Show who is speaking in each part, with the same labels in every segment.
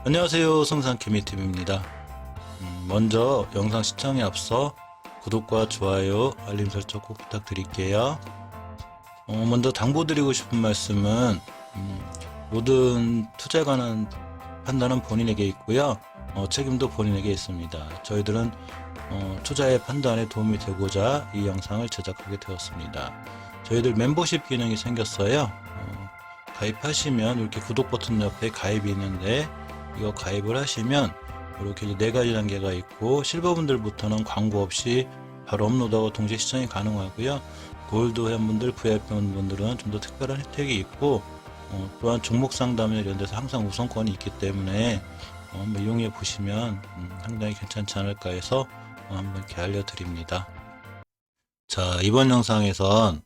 Speaker 1: 안녕하세요, 성산케미TV입니다. 먼저 영상 시청에 앞서 구독과 좋아요, 알림 설정 꼭 부탁드릴게요. 먼저 당부드리고 싶은 말씀은 모든 투자에 관한 판단은 본인에게 있고요. 책임도 본인에게 있습니다. 저희들은 투자의 판단에 도움이 되고자 이 영상을 제작하게 되었습니다. 저희들 멤버십 기능이 생겼어요. 가입하시면 이렇게 구독 버튼 옆에 가입이 있는데 이거 가입을 하시면 이렇게 네 가지 단계가 있고, 실버분들부터는 광고 없이 바로 업로드하고 동시에 시청이 가능하고요. 골드 회원분들, VIP 회원분들은 좀 더 특별한 혜택이 있고, 또한 종목 상담이나 이런 데서 항상 우선권이 있기 때문에 한번 이용해 보시면 상당히 괜찮지 않을까 해서 한번 이렇게 알려드립니다. 자, 이번 영상에선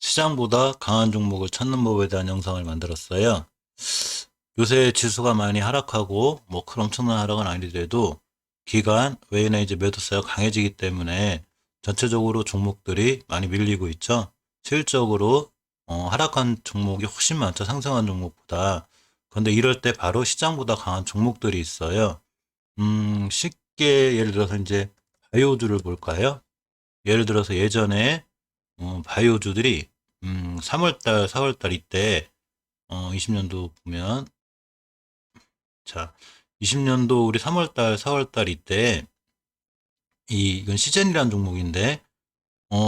Speaker 1: 시장보다 강한 종목을 찾는 법에 대한 영상을 만들었어요. 요새 지수가 많이 하락하고 큰 엄청난 하락은 아니더라도 기간 외에는 이제 매도세가 강해지기 때문에 전체적으로 종목들이 많이 밀리고 있죠. 실질적으로 하락한 종목이 훨씬 많죠, 상승한 종목보다. 그런데 이럴 때 바로 시장보다 강한 종목들이 있어요. 쉽게 예를 들어서 이제 바이오주를 볼까요? 예를 들어서 예전에 바이오주들이 3월달, 4월달 이때 20년도 보면, 자, 20년도 우리 3월달, 4월달 이때 이건 시젠이라는 종목인데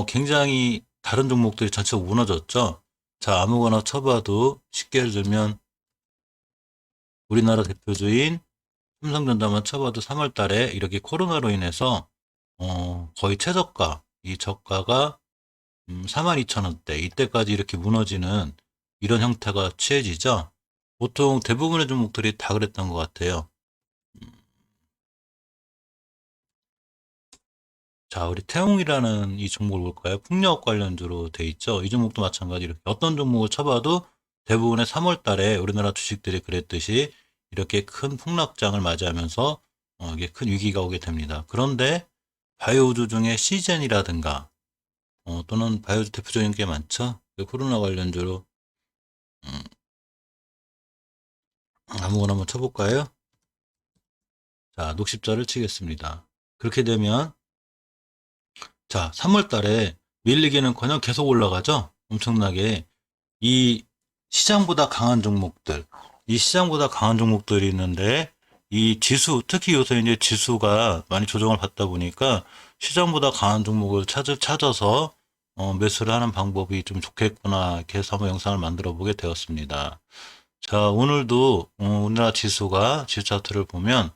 Speaker 1: 굉장히 다른 종목들이 전체가 무너졌죠. 자, 아무거나 쳐봐도 쉽게 예를 들면 우리나라 대표주인 삼성전자만 쳐봐도 3월달에 이렇게 코로나로 인해서 거의 최저가, 이 저가가 42,000원대, 이때까지 이렇게 무너지는 이런 형태가 취해지죠. 보통 대부분의 종목들이 다 그랬던 것 같아요. 자, 우리 태웅이라는 이 종목을 볼까요? 풍력 관련주로 돼 있죠. 이 종목도 마찬가지로 이렇게 어떤 종목을 쳐봐도 대부분의 3월 달에 우리나라 주식들이 그랬듯이 이렇게 큰 폭락장을 맞이하면서 이게 큰 위기가 오게 됩니다. 그런데 바이오주 중에 시젠이라든가 또는 바이오주 대표적인 게 많죠. 그 코로나 관련주로 음, 아무거나 한번 쳐볼까요? 자, 녹십자를 치겠습니다. 그렇게 되면, 자, 3월 달에 밀리기는커녕 계속 올라가죠? 엄청나게. 이 시장보다 강한 종목들, 이 시장보다 강한 종목들이 있는데, 이 지수, 특히 요새 이제 지수가 많이 조정을 받다 보니까 시장보다 강한 종목을 찾아서 매수를 하는 방법이 좀 좋겠구나, 이렇게 해서 한번 영상을 만들어 보게 되었습니다. 자, 오늘도 우리나라 지수가 지수 차트를 보면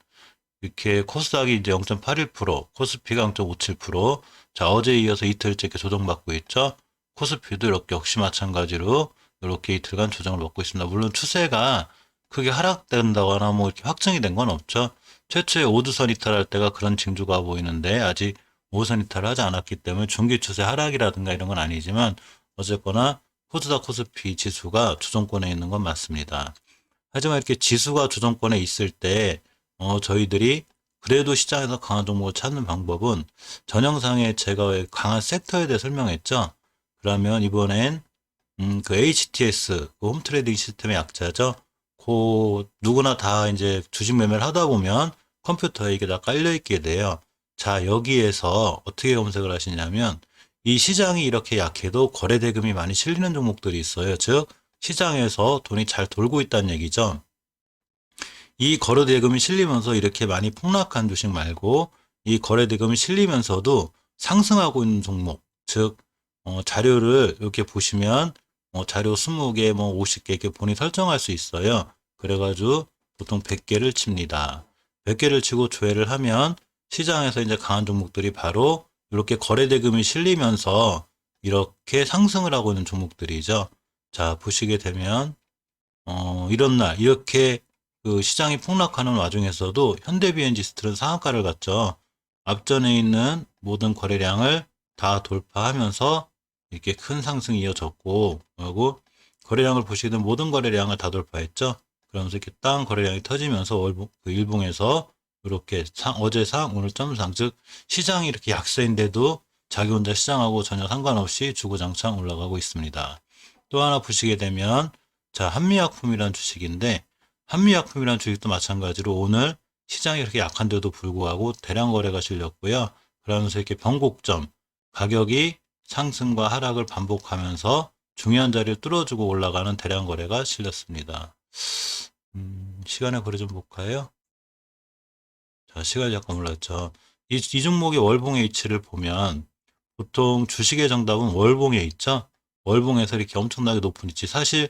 Speaker 1: 이렇게 코스닥이 이제 0.81%, 코스피가 0.57%, 자, 어제에 이어서 이틀째 이렇게 조정받고 있죠. 코스피도 이렇게 역시 마찬가지로 이렇게 이틀간 조정을 받고 있습니다. 물론 추세가 크게 하락된다거나 이렇게 확정이 된 건 없죠. 최초에 5주선 이탈할 때가 그런 징조가 보이는데 아직 5선 이탈을 하지 않았기 때문에 중기 추세 하락이라든가 이런 건 아니지만 어쨌거나 코스닥 코스피 지수가 조정권에 있는 건 맞습니다. 하지만 이렇게 지수가 조정권에 있을 때 저희들이 그래도 시장에서 강한 종목을 찾는 방법은, 전 영상에 제가 왜 강한 섹터에 대해 설명했죠. 그러면 이번엔 그 HTS, 그 홈트레이딩 시스템의 약자죠. 그 누구나 다 이제 주식 매매를 하다 보면 컴퓨터에 이게 다 깔려 있게 돼요. 자, 여기에서 어떻게 검색을 하시냐면 이 시장이 이렇게 약해도 거래 대금이 많이 실리는 종목들이 있어요. 즉 시장에서 돈이 잘 돌고 있다는 얘기죠. 이 거래 대금이 실리면서 이렇게 많이 폭락한 주식 말고 이 거래 대금이 실리면서도 상승하고 있는 종목, 즉 자료를 이렇게 보시면 자료 20개, 50개 이렇게 본인이 설정할 수 있어요. 그래가지고 보통 100개를 칩니다. 100개를 치고 조회를 하면 시장에서 이제 강한 종목들이 바로 이렇게 거래 대금이 실리면서 이렇게 상승을 하고 있는 종목들이죠. 자, 보시게 되면 이런 날 이렇게 그 시장이 폭락하는 와중에서도 현대비엔지스트는 상한가를 갔죠. 앞전에 있는 모든 거래량을 다 돌파하면서 이렇게 큰 상승이 이어졌고, 그리고 거래량을 보시게 되면 모든 거래량을 다 돌파했죠. 그러면서 이렇게 땅 거래량이 터지면서 그 일봉에서 이렇게 어제 상, 오늘 점상, 즉 시장이 이렇게 약세인데도 자기 혼자 시장하고 전혀 상관없이 주구장창 올라가고 있습니다. 또 하나 보시게 되면, 자, 한미약품이라는 주식인데 한미약품이라는 주식도 마찬가지로 오늘 시장이 그렇게 약한데도 불구하고 대량 거래가 실렸고요. 그러면서 이렇게 변곡점, 가격이 상승과 하락을 반복하면서 중요한 자리를 뚫어주고 올라가는 대량 거래가 실렸습니다. 시간의 거래 좀 볼까요? 자, 시간이 잠깐 올랐죠. 이 종목의 월봉의 위치를 보면 보통 주식의 정답은 월봉에 있죠. 월봉에서 이렇게 엄청나게 높은 위치. 사실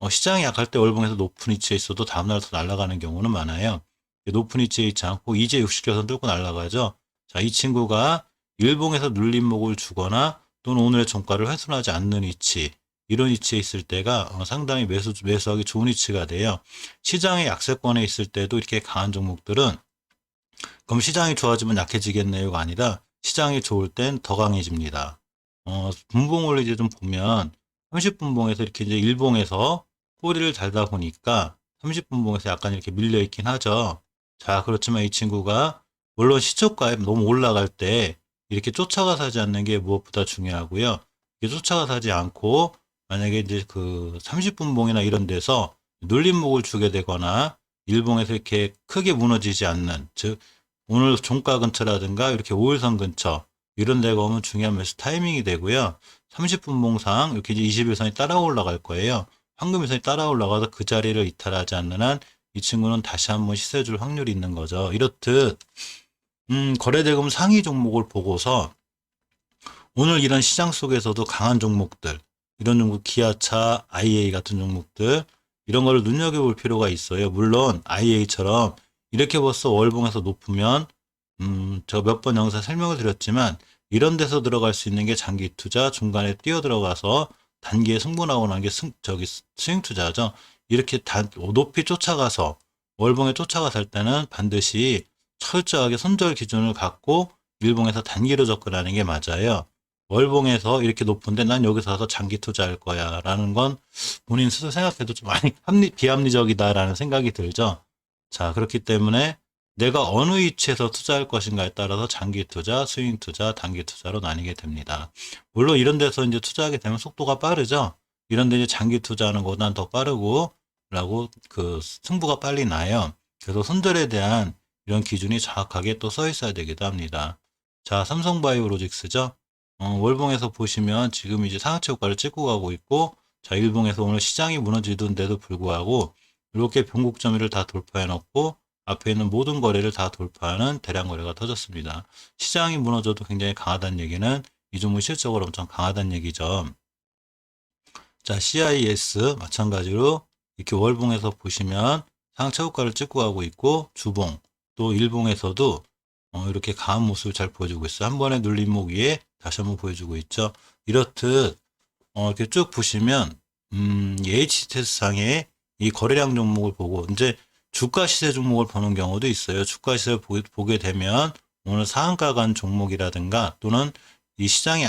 Speaker 1: 시장이 약할 때 월봉에서 높은 위치에 있어도 다음날 더 날아가는 경우는 많아요. 높은 위치에 있지 않고 이제 60개선 뚫고 날아가죠. 자, 이 친구가 일봉에서 눌림목을 주거나 또는 오늘의 종가를 훼손하지 않는 위치, 이런 위치에 있을 때가 상당히 매수하기 좋은 위치가 돼요. 시장의 약세권에 있을 때도 이렇게 강한 종목들은 그럼 시장이 좋아지면 약해지겠네요가 아니라 시장이 좋을 땐 더 강해집니다. 분봉을 이제 좀 보면 30분봉에서 이렇게 이제 일봉에서 꼬리를 달다 보니까 30분봉에서 약간 이렇게 밀려 있긴 하죠. 자, 그렇지만 이 친구가 물론 시초가에 너무 올라갈 때 이렇게 쫓아가서 하지 않는 게 무엇보다 중요하고요. 이게 쫓아가서 하지 않고 만약에 이제 그 30분봉이나 이런 데서 눌림목을 주게 되거나 일봉에서 이렇게 크게 무너지지 않는, 즉 오늘 종가 근처라든가 이렇게 5일선 근처 이런 데가 오면 중요한 매수 타이밍이 되고요. 30분봉상 이렇게 이제 21선이 따라 올라갈 거예요. 황금일선이 따라 올라가서 그 자리를 이탈하지 않는 한 이 친구는 다시 한번 시세 줄 확률이 있는 거죠. 이렇듯 거래대금 상위 종목을 보고서 오늘 이런 시장 속에서도 강한 종목들, 이런 종목 기아차, IA 같은 종목들 이런 거를 눈여겨볼 필요가 있어요. 물론 IA처럼 이렇게 벌써 월봉에서 높으면 제가 몇 번 영상 설명을 드렸지만 이런 데서 들어갈 수 있는 게 장기 투자, 중간에 뛰어 들어가서 단기에 승부나고 나는 게 스윙 투자죠. 이렇게 높이 쫓아가서 월봉에 쫓아가서 할 때는 반드시 철저하게 손절 기준을 갖고 일봉에서 단기로 접근하는 게 맞아요. 월봉에서 이렇게 높은데 난 여기서 와서 장기 투자할 거야 라는 건 본인 스스로 생각해도 좀 많이 비합리적이다라는 생각이 들죠. 자, 그렇기 때문에 내가 어느 위치에서 투자할 것인가에 따라서 장기 투자, 스윙 투자, 단기 투자로 나뉘게 됩니다. 물론 이런 데서 이제 투자하게 되면 속도가 빠르죠. 이런 데 이제 장기 투자하는 것보다는 더 빠르고 라고 그 승부가 빨리 나요. 그래서 손절에 대한 이런 기준이 정확하게 또 써 있어야 되기도 합니다. 자, 삼성바이오로직스죠. 월봉에서 보시면 지금 이제 상하체 효과를 찍고 가고 있고, 자, 일봉에서 오늘 시장이 무너지던데도 불구하고 이렇게 변곡점위를 다 돌파해 놓고 앞에 있는 모든 거래를 다 돌파하는 대량 거래가 터졌습니다. 시장이 무너져도 굉장히 강하다는 얘기는 이 종목이 실적으로 엄청 강하다는 얘기죠. 자, CIS 마찬가지로 이렇게 월봉에서 보시면 상하체 효과를 찍고 가고 있고, 주봉 또 일봉에서도 이렇게 강한 모습을 잘 보여주고 있어요. 한 번에 눌림목 위에 다시 한번 보여주고 있죠. 이렇듯 이렇게 쭉 보시면 HTS상에 이 거래량 종목을 보고 이제 주가 시세 종목을 보는 경우도 있어요. 주가 시세를 보게 되면 오늘 상한가 간 종목이라든가 또는 이 시장이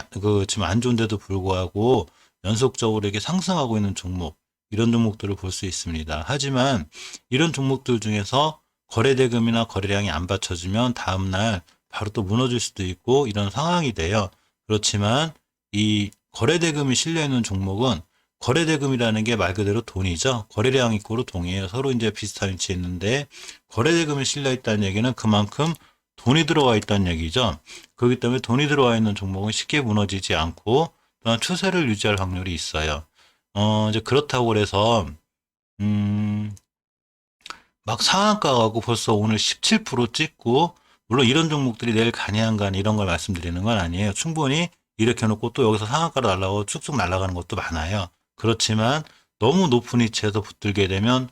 Speaker 1: 지금 안 좋은데도 불구하고 연속적으로 이렇게 상승하고 있는 종목, 이런 종목들을 볼 수 있습니다. 하지만 이런 종목들 중에서 거래대금이나 거래량이 안 받쳐주면 다음날 바로 또 무너질 수도 있고 이런 상황이 돼요. 그렇지만 이 거래대금이 실려있는 종목은 거래대금이라는 게 말 그대로 돈이죠. 거래량 이꼬로 동이에요. 서로 이제 비슷한 위치에 있는데 거래대금이 실려있다는 얘기는 그만큼 돈이 들어와 있다는 얘기죠. 그렇기 때문에 돈이 들어와 있는 종목은 쉽게 무너지지 않고 또한 추세를 유지할 확률이 있어요. 이제 그렇다고 그래서 막 상한가 가고 벌써 오늘 17% 찍고, 물론 이런 종목들이 내일 가냐 안 가냐 이런 걸 말씀드리는 건 아니에요. 충분히 이렇게 놓고 또 여기서 상한가로 날아가고 쭉쭉 날아가는 것도 많아요. 그렇지만 너무 높은 위치에서 붙들게 되면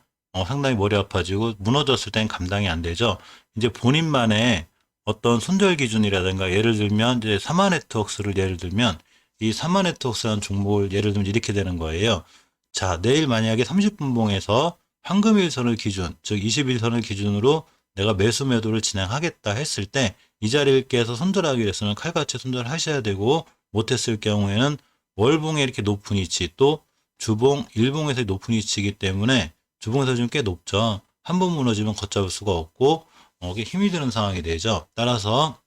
Speaker 1: 상당히 머리 아파지고 무너졌을 땐 감당이 안 되죠. 이제 본인만의 어떤 손절 기준이라든가 예를 들면 이제 사마네트웍스를 예를 들면 이 사마네트웍스라는 종목을 예를 들면 이렇게 되는 거예요. 자, 내일 만약에 30분봉에서 황금일선을 기준, 즉 21선을 기준으로 내가 매수 매도를 진행하겠다 했을 때 이 자리를 깨서 손절하기 위해서는 칼같이 손절을 하셔야 되고, 못했을 경우에는 월봉에 이렇게 높은 위치, 또 주봉, 일봉에서의 높은 위치이기 때문에 주봉에서 좀 꽤 높죠. 한 번 무너지면 걷잡을 수가 없고 이게 힘이 드는 상황이 되죠. 따라서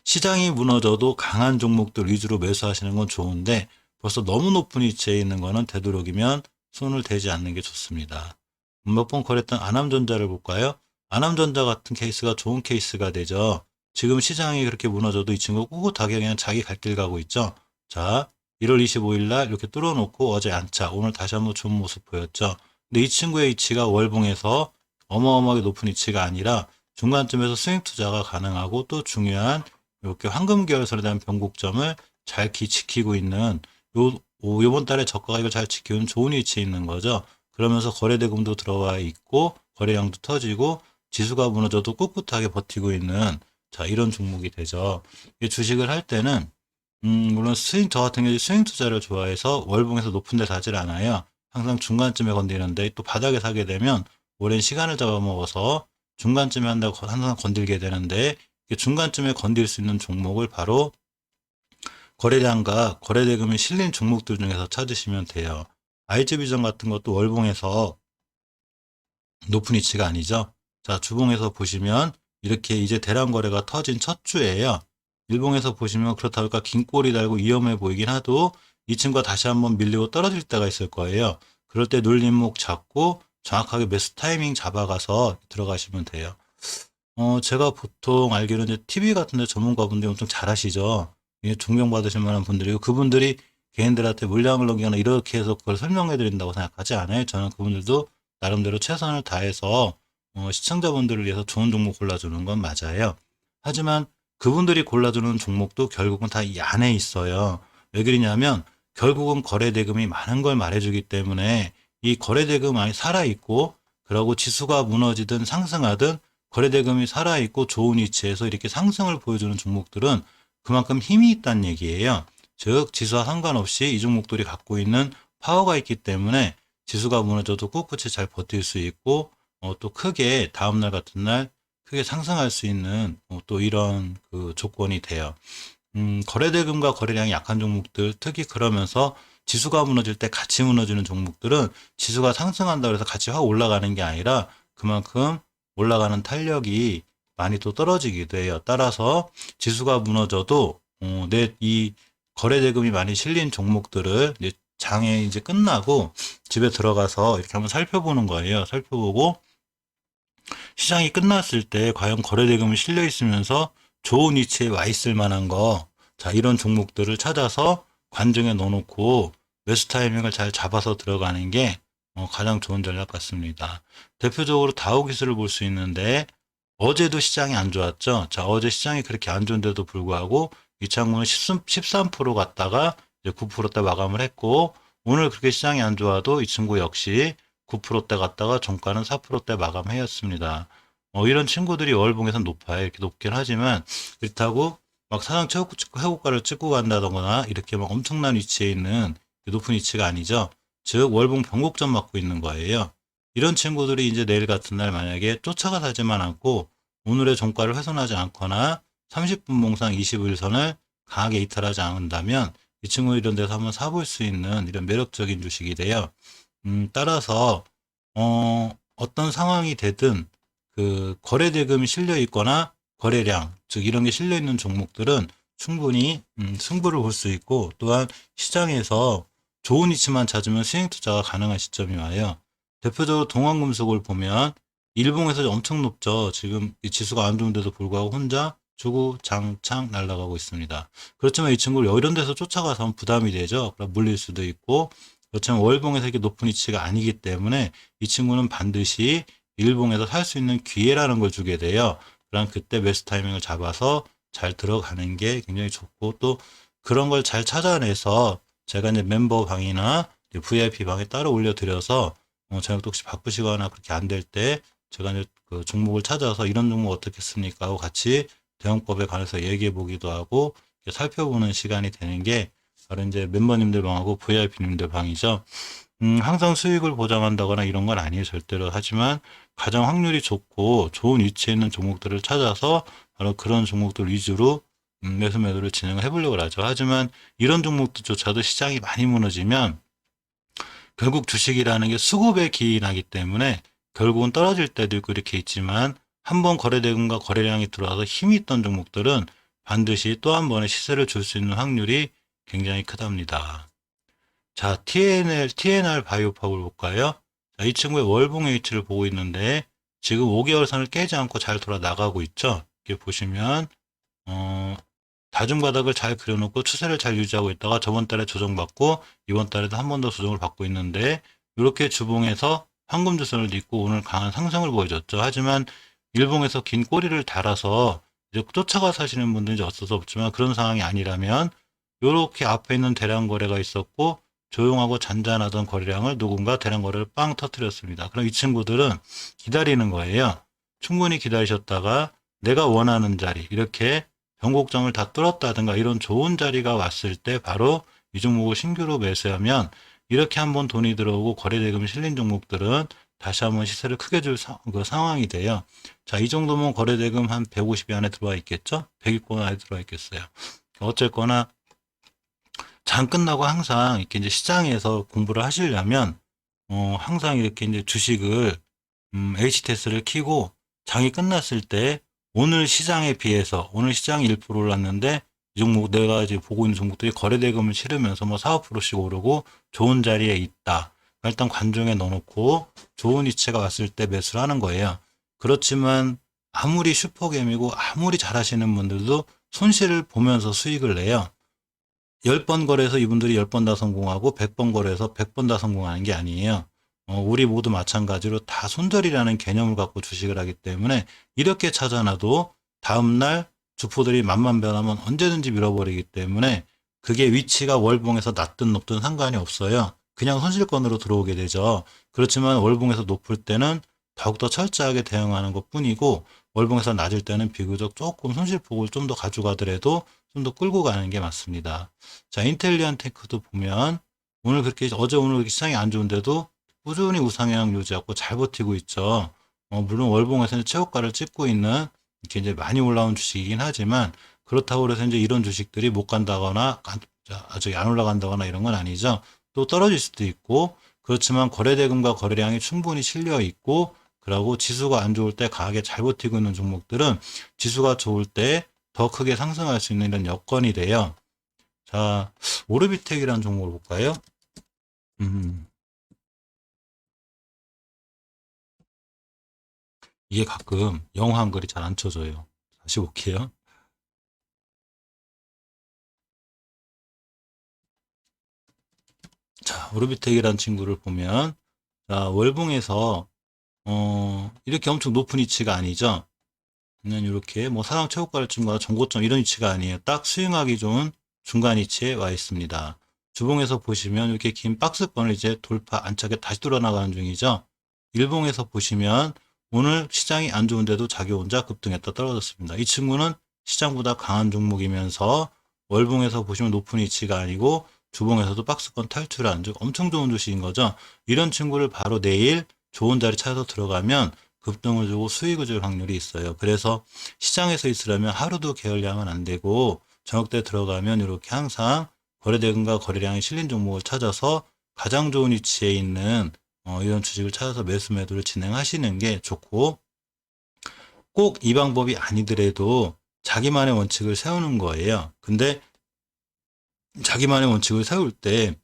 Speaker 1: 시장이 무너져도 강한 종목들 위주로 매수하시는 건 좋은데 벌써 너무 높은 위치에 있는 거는 되도록이면 손을 대지 않는 게 좋습니다. 몇 번 거래했던 아남전자를 볼까요? 아남전자 같은 케이스가 좋은 케이스가 되죠. 지금 시장이 그렇게 무너져도 이 친구 꿋꿋하게 그냥 자기 갈 길 가고 있죠. 자, 1월 25일 날 이렇게 뚫어놓고 어제 안차, 오늘 다시 한번 좋은 모습 보였죠. 근데 이 친구의 위치가 월봉에서 어마어마하게 높은 위치가 아니라 중간쯤에서 스윙 투자가 가능하고 또 중요한 이렇게 황금 계열선에 대한 변곡점을 잘 지키고 있는 요번 달에 저가가 이걸 잘 지키는 좋은 위치에 있는 거죠. 그러면서 거래대금도 들어와 있고 거래량도 터지고 지수가 무너져도 꿋꿋하게 버티고 있는 자 이런 종목이 되죠. 주식을 할 때는 물론 저 같은 경우 스윙 투자를 좋아해서 월봉에서 높은 데 사질 않아요. 항상 중간쯤에 건드리는데 또 바닥에 사게 되면 오랜 시간을 잡아먹어서 중간쯤에 한다고 항상 건들게 되는데 중간쯤에 건들 수 있는 종목을 바로 거래량과 거래대금이 실린 종목들 중에서 찾으시면 돼요. IG비전 같은 것도 월봉에서 높은 위치가 아니죠. 자, 주봉에서 보시면 이렇게 이제 대량 거래가 터진 첫 주예요. 일봉에서 보시면 그렇다 보니까 긴 꼬리 달고 위험해 보이긴 하도 이 친구가 다시 한번 밀리고 떨어질 때가 있을 거예요. 그럴 때 눌림목 잡고 정확하게 매수 타이밍 잡아가서 들어가시면 돼요. 제가 보통 알기로는 이제 TV 같은 데 전문가분들이 엄청 잘하시죠. 이게 존경받으실 만한 분들이고 그분들이 개인들한테 물량을 넘기거나 이렇게 해서 그걸 설명해 드린다고 생각하지 않아요. 저는 그분들도 나름대로 최선을 다해서 시청자분들을 위해서 좋은 종목 골라주는 건 맞아요. 하지만 그분들이 골라주는 종목도 결국은 다 이 안에 있어요. 왜 그러냐면 결국은 거래대금이 많은 걸 말해주기 때문에 이 거래대금 안에 살아있고 그러고 지수가 무너지든 상승하든 거래대금이 살아있고 좋은 위치에서 이렇게 상승을 보여주는 종목들은 그만큼 힘이 있다는 얘기예요. 즉 지수와 상관없이 이 종목들이 갖고 있는 파워가 있기 때문에 지수가 무너져도 꿋꿋이 잘 버틸 수 있고 또 크게 다음날 같은 날 크게 상승할 수 있는 또 이런 그 조건이 돼요. 거래대금과 거래량이 약한 종목들 특히 그러면서 지수가 무너질 때 같이 무너지는 종목들은 지수가 상승한다 그래서 같이 확 올라가는 게 아니라 그만큼 올라가는 탄력이 많이 또 떨어지기도 해요. 따라서 지수가 무너져도 내 이 거래대금이 많이 실린 종목들을 이제 장에 이제 끝나고 집에 들어가서 이렇게 한번 살펴보는 거예요. 살펴보고 시장이 끝났을 때 과연 거래대금이 실려 있으면서 좋은 위치에 와 있을 만한 거, 자, 이런 종목들을 찾아서 관중에 넣어놓고 매수 타이밍을 잘 잡아서 들어가는 게 가장 좋은 전략 같습니다. 대표적으로 다우기술을 볼 수 있는데 어제도 시장이 안 좋았죠. 자, 어제 시장이 그렇게 안 좋은데도 불구하고 이창구는 13% 갔다가 이제 9%대 마감을 했고 오늘 그렇게 시장이 안 좋아도 이 친구 역시 9%대 갔다가 종가는 4%대 마감하였습니다. 이런 친구들이 월봉에서 높아요. 이렇게 높긴 하지만 그렇다고 막 사상 최고가를 찍고 간다거나 이렇게 막 엄청난 위치에 있는 높은 위치가 아니죠. 즉 월봉 변곡점 맞고 있는 거예요. 이런 친구들이 이제 내일 같은 날 만약에 쫓아가 사지만 않고 오늘의 종가를 훼손하지 않거나 30분 몽상 21선을 강하게 이탈하지 않는다면 이 친구 이런 데서 한번 사볼 수 있는 이런 매력적인 주식이 돼요. 따라서 어떤 상황이 되든 그 거래대금이 실려 있거나 거래량 즉 이런 게 실려 있는 종목들은 충분히 승부를 볼 수 있고 또한 시장에서 좋은 위치만 찾으면 수익 투자가 가능한 시점이 와요. 대표적으로 동환금속을 보면 일봉에서 엄청 높죠. 지금 이 지수가 안 좋은데도 불구하고 혼자 주고 장창 날아가고 있습니다. 그렇지만 이 친구를 이런 데서 쫓아가서 하면 부담이 되죠. 그럼 물릴 수도 있고 그렇지만 월봉에서 이렇게 높은 위치가 아니기 때문에 이 친구는 반드시 일봉에서 살 수 있는 기회라는 걸 주게 돼요. 그럼 그때 매수 타이밍을 잡아서 잘 들어가는 게 굉장히 좋고 또 그런 걸 잘 찾아내서 제가 이제 멤버 방이나 VIP 방에 따로 올려드려서 저녁도 혹시 바쁘시거나 그렇게 안 될 때 제가 이제 그 종목을 찾아서 이런 종목 어떻게 씁니까 하고 같이 대응법에 관해서 얘기해 보기도 하고 살펴보는 시간이 되는 게 바로 이제 멤버님들 방하고 VIP님들 방이죠. 항상 수익을 보장한다거나 이런 건 아니에요. 절대로. 하지만 가장 확률이 좋고 좋은 위치에 있는 종목들을 찾아서 바로 그런 종목들 위주로 매수 매도를 진행을 해보려고 하죠. 하지만 이런 종목들조차도 시장이 많이 무너지면 결국 주식이라는 게 수급에 기인하기 때문에 결국은 떨어질 때도 있고 이렇게 있지만 한번 거래대금과 거래량이 들어와서 힘이 있던 종목들은 반드시 또 한 번의 시세를 줄 수 있는 확률이 굉장히 크답니다. 자, TNR 바이오팝을 볼까요? 자, 이 친구의 월봉의 위치를 보고 있는데 지금 5개월 선을 깨지 않고 잘 돌아 나가고 있죠. 이렇게 보시면 다중바닥을 잘 그려놓고 추세를 잘 유지하고 있다가 저번 달에 조정받고 이번 달에도 한 번 더 조정을 받고 있는데 이렇게 주봉에서 황금주선을 딛고 오늘 강한 상승을 보여줬죠. 하지만 일봉에서 긴 꼬리를 달아서 이제 쫓아가서 하시는 분들은 이제 어쩔 수 없지만 그런 상황이 아니라면 이렇게 앞에 있는 대량 거래가 있었고 조용하고 잔잔하던 거래량을 누군가 대량 거래를 빵 터뜨렸습니다. 그럼 이 친구들은 기다리는 거예요. 충분히 기다리셨다가 내가 원하는 자리 이렇게 변곡점을 다 뚫었다든가 이런 좋은 자리가 왔을 때 바로 이 종목을 신규로 매수하면 이렇게 한번 돈이 들어오고 거래대금이 실린 종목들은 다시 한번 시세를 크게 줄 상황이 돼요. 자, 이 정도면 거래대금 한 150이 안에 들어와 있겠죠? 100위권 안에 들어와 있겠어요. 어쨌거나 장 끝나고 항상 이렇게 이제 시장에서 공부를 하시려면 항상 이렇게 이제 주식을 HTS를 키고 장이 끝났을 때 오늘 시장에 비해서 오늘 시장이 1% 올랐는데 이 종목 내가 이제 보고 있는 종목들이 거래대금을 치르면서 뭐 4, 5%씩 오르고 좋은 자리에 있다. 일단 관중에 넣어놓고 좋은 이체가 왔을 때 매수를 하는 거예요. 그렇지만 아무리 슈퍼겜이고 아무리 잘하시는 분들도 손실을 보면서 수익을 내요. 10번 거래해서 이분들이 10번 다 성공하고 100번 거래해서 100번 다 성공하는 게 아니에요. 우리 모두 마찬가지로 다 손절이라는 개념을 갖고 주식을 하기 때문에 이렇게 찾아놔도 다음날 주포들이 맛만 변하면 언제든지 밀어버리기 때문에 그게 위치가 월봉에서 낮든 높든 상관이 없어요. 그냥 손실권으로 들어오게 되죠. 그렇지만 월봉에서 높을 때는 더욱더 철저하게 대응하는 것 뿐이고 월봉에서 낮을 때는 비교적 조금 손실폭을 좀 더 가져가더라도 좀 더 끌고 가는 게 맞습니다. 자, 인텔리안 테크도 보면 오늘 그렇게 어제 오늘 그렇게 시장이 안 좋은데도 꾸준히 우상향 유지하고 잘 버티고 있죠. 물론 월봉에서는 최고가를 찍고 있는 이렇게 이제 많이 올라온 주식이긴 하지만 그렇다고 해서 이제 이런 주식들이 못 간다거나 아직 안 올라간다거나 이런 건 아니죠. 또 떨어질 수도 있고 그렇지만 거래대금과 거래량이 충분히 실려 있고 그리고 지수가 안 좋을 때 강하게 잘 버티고 있는 종목들은 지수가 좋을 때 더 크게 상승할 수 있는 이런 여건이 돼요. 자, 오르비텍이라는 종목을 볼까요? 이게 가끔 영어 한글이 잘 안 쳐져요. 다시 볼게요. 자, 오르비텍이라는 친구를 보면 자, 월봉에서 이렇게 엄청 높은 위치가 아니죠. 그냥 이렇게 뭐 사상 최고가를 증거나 정고점 이런 위치가 아니에요. 딱 스윙하기 좋은 중간 위치에 와 있습니다. 주봉에서 보시면 이렇게 긴 박스권을 이제 돌파 안착에 다시 돌아나가는 중이죠. 일봉에서 보시면 오늘 시장이 안 좋은데도 자기 혼자 급등했다 떨어졌습니다. 이 친구는 시장보다 강한 종목이면서 월봉에서 보시면 높은 위치가 아니고 주봉에서도 박스권 탈출한 즉 엄청 좋은 주식인 거죠. 이런 친구를 바로 내일 좋은 자리 찾아서 들어가면 급등을 주고 수익을 줄 확률이 있어요. 그래서 시장에서 있으려면 하루도 게을리하면 안 되고 저녁 때 들어가면 이렇게 항상 거래대금과 거래량이 실린 종목을 찾아서 가장 좋은 위치에 있는 이런 주식을 찾아서 매수 매도를 진행하시는 게 좋고 꼭 이 방법이 아니더라도 자기만의 원칙을 세우는 거예요. 근데 자기만의 원칙을 세울 때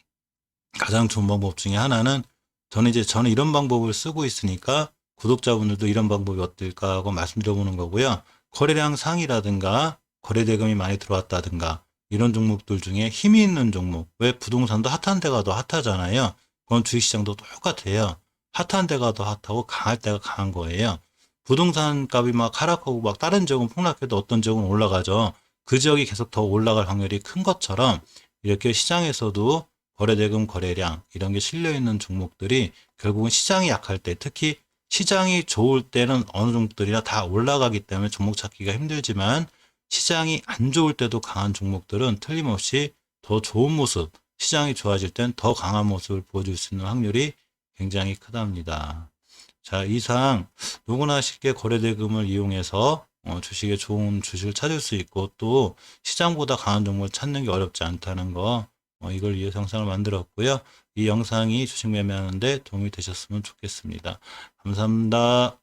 Speaker 1: 가장 좋은 방법 중에 하나는 저는 이런 방법을 쓰고 있으니까 구독자분들도 이런 방법이 어떨까 하고 말씀드려보는 거고요. 거래량 상이라든가 거래대금이 많이 들어왔다든가 이런 종목들 중에 힘이 있는 종목, 왜 부동산도 핫한 데가 더 핫하잖아요. 그건 주식시장도 똑같아요. 핫한 데가 더 핫하고 강할 때가 강한 거예요. 부동산 값이 막 하락하고 막 다른 지역은 폭락해도 어떤 지역은 올라가죠. 그 지역이 계속 더 올라갈 확률이 큰 것처럼 이렇게 시장에서도 거래대금, 거래량 이런 게 실려 있는 종목들이 결국은 시장이 약할 때 특히 시장이 좋을 때는 어느 종목들이나 다 올라가기 때문에 종목 찾기가 힘들지만 시장이 안 좋을 때도 강한 종목들은 틀림없이 더 좋은 모습, 시장이 좋아질 땐 더 강한 모습을 보여줄 수 있는 확률이 굉장히 크답니다. 자, 이상 누구나 쉽게 거래대금을 이용해서 주식에 좋은 주식을 찾을 수 있고 또 시장보다 강한 종목을 찾는 게 어렵지 않다는 거 이걸 위해서 영상을 만들었고요. 이 영상이 주식 매매하는데 도움이 되셨으면 좋겠습니다. 감사합니다.